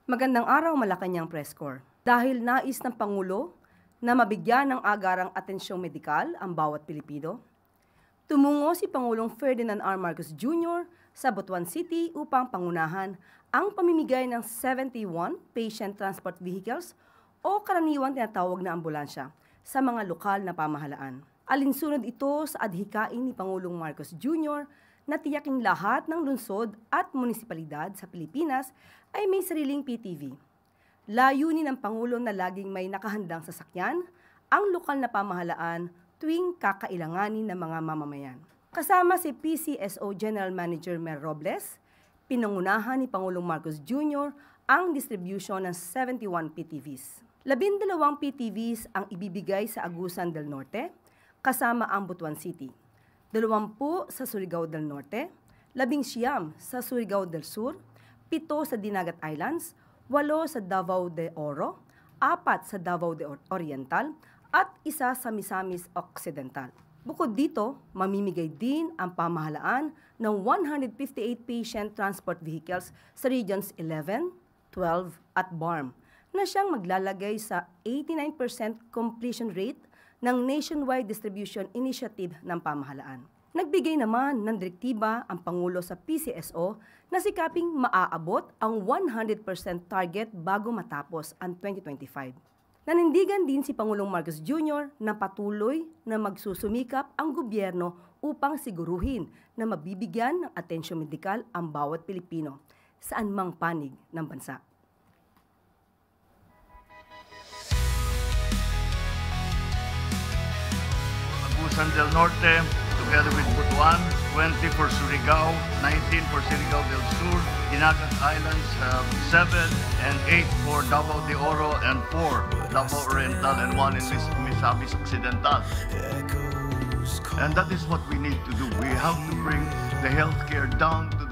Magandang araw, Malacanang Press Corps. Dahil nais ng Pangulo na mabigyan ng agarang atensyong medikal ang bawat Pilipino, tumungo si Pangulong Ferdinand R. Marcos Jr. sa Butuan City upang pangunahan ang pamimigay ng 71 patient transport vehicles o karaniwang tinatawag na ambulansya sa mga lokal na pamahalaan. Alinsunod ito sa adhikain ni Pangulong Marcos Jr. na tiyaking lahat ng lungsod at munisipalidad sa Pilipinas ay may sariling PTV. Layunin ng Pangulo na laging may nakahandang sasakyan ang lokal na pamahalaan tuwing kakailanganin ng mga mamamayan. Kasama si PCSO General Manager Mer Robles, pinangunahan ni Pangulong Marcos Jr. ang distribution ng 71 PTVs. 12 PTVs ang ibibigay sa Agusan del Norte, kasama ang Butuan City. 20 sa Surigao del Norte, 19 sa Surigao del Sur, 7 sa Dinagat Islands, 8 sa Davao de Oro, 4 sa Davao de Oriental, at 1 sa Misamis Occidental. Bukod dito, mamimigay din ang pamahalaan ng 158 patient transport vehicles sa Regions 11, 12 at BARM na siyang maglalagay sa 89% completion rate ng nationwide distribution initiative ng pamahalaan. Nagbigay naman ng direktiba ang Pangulo sa PCSO na sikaping maaabot ang 100% target bago matapos ang 2025. Nanindigan din si Pangulong Marcos Jr. na patuloy na magsusumikap ang gobyerno upang siguruhin na mabibigyan ng atensyon medikal ang bawat Pilipino saan mang panig ng bansa. Agusan del Norte, together with Butuan, 20 for Surigao, 19 for Surigao del Sur, Dinagat Islands, 7 and 8 for Davao de Oro, and 4 Davao Oriental, and 1 in Misamis Occidental. And that is what we need to do. We have to bring the healthcare down to